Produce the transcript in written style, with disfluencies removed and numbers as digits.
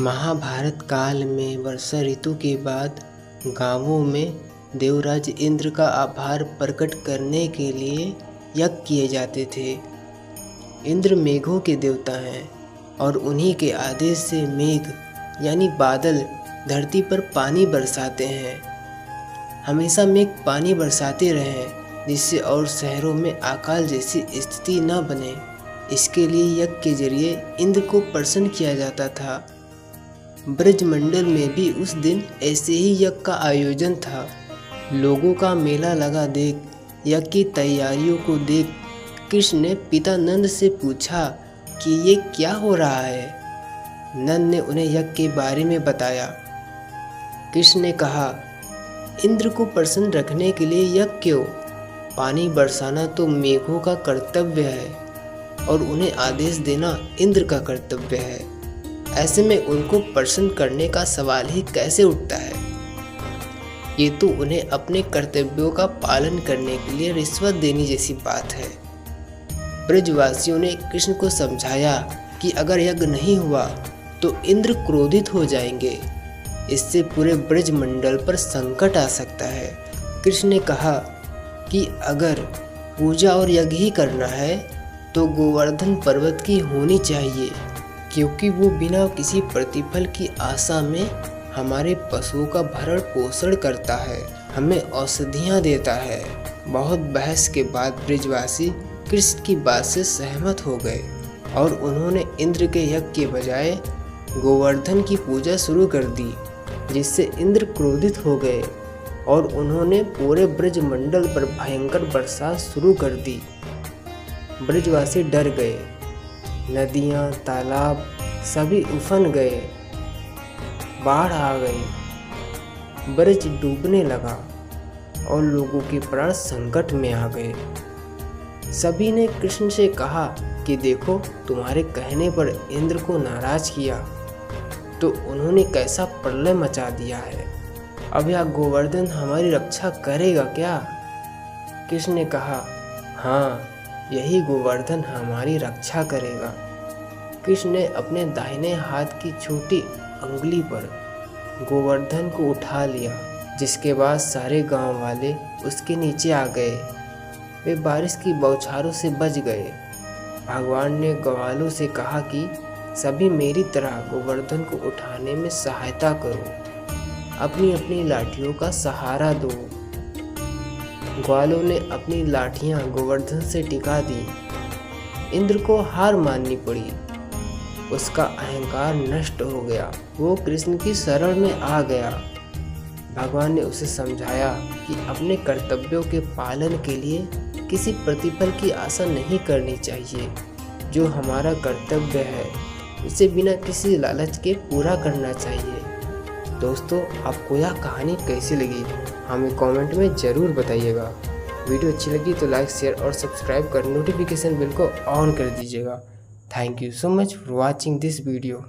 महाभारत काल में वर्षा ऋतु के बाद गांवों में देवराज इंद्र का आभार प्रकट करने के लिए यज्ञ किए जाते थे। इंद्र मेघों के देवता हैं और उन्हीं के आदेश से मेघ यानी बादल धरती पर पानी बरसाते हैं। हमेशा मेघ पानी बरसाते रहें जिससे और शहरों में अकाल जैसी स्थिति न बने। इसके लिए यज्ञ के जरिए इंद्र को प्रसन्न किया जाता था। ब्रजमंडल में भी उस दिन ऐसे ही यज्ञ का आयोजन था। लोगों का मेला लगा देख यज्ञ की तैयारियों को देख कृष्ण ने पिता नंद से पूछा कि ये क्या हो रहा है। नंद ने उन्हें यज्ञ के बारे में बताया। कृष्ण ने कहा, इंद्र को प्रसन्न रखने के लिए यज्ञ क्यों? पानी बरसाना तो मेघों का कर्तव्य है और उन्हें आदेश देना इंद्र का कर्तव्य है। ऐसे में उनको प्रसन्न करने का सवाल ही कैसे उठता है? ये तो उन्हें अपने कर्तव्यों का पालन करने के लिए रिश्वत देने जैसी बात है। ब्रजवासियों ने कृष्ण को समझाया कि अगर यज्ञ नहीं हुआ तो इंद्र क्रोधित हो जाएंगे। इससे पूरे ब्रजमंडल पर संकट आ सकता है। कृष्ण ने कहा कि अगर पूजा और यज्ञ ही करना है तो गोवर्धन पर्वत की होनी चाहिए, क्योंकि वो बिना किसी प्रतिफल की आशा में हमारे पशुओं का भरण पोषण करता है, हमें औषधियाँ देता है। बहुत बहस के बाद ब्रजवासी कृष्ण की बात से सहमत हो गए और उन्होंने इंद्र के यज्ञ के बजाय गोवर्धन की पूजा शुरू कर दी, जिससे इंद्र क्रोधित हो गए और उन्होंने पूरे ब्रजमंडल पर भयंकर बरसात शुरू कर दी। ब्रजवासी डर गए। नदियाँ, तालाब सभी उफन गए, बाढ़ आ गई, ब्रज डूबने लगा और लोगों के प्राण संकट में आ गए। सभी ने कृष्ण से कहा कि देखो, तुम्हारे कहने पर इंद्र को नाराज किया तो उन्होंने कैसा प्रलय मचा दिया है। अब यह गोवर्धन हमारी रक्षा करेगा क्या? कृष्ण ने कहा, हाँ, यही गोवर्धन हमारी रक्षा करेगा। कृष्ण ने अपने दाहिने हाथ की छोटी अंगुली पर गोवर्धन को उठा लिया, जिसके बाद सारे गांव वाले उसके नीचे आ गए। वे बारिश की बौछारों से बच गए। भगवान ने ग्वालों से कहा कि सभी मेरी तरह गोवर्धन को उठाने में सहायता करो, अपनी अपनी लाठियों का सहारा दो। ग्वालों ने अपनी लाठियां गोवर्धन से टिका दी। इंद्र को हार माननी पड़ी। उसका अहंकार नष्ट हो गया। वो कृष्ण की शरण में आ गया। भगवान ने उसे समझाया कि अपने कर्तव्यों के पालन के लिए किसी प्रतिफल की आशा नहीं करनी चाहिए। जो हमारा कर्तव्य है उसे बिना किसी लालच के पूरा करना चाहिए। दोस्तों, आपको यह कहानी कैसी लगी हमें कमेंट में ज़रूर बताइएगा। वीडियो अच्छी लगी तो लाइक, शेयर और सब्सक्राइब कर नोटिफिकेशन बेल को ऑन कर दीजिएगा। Thank you so much for watching this video.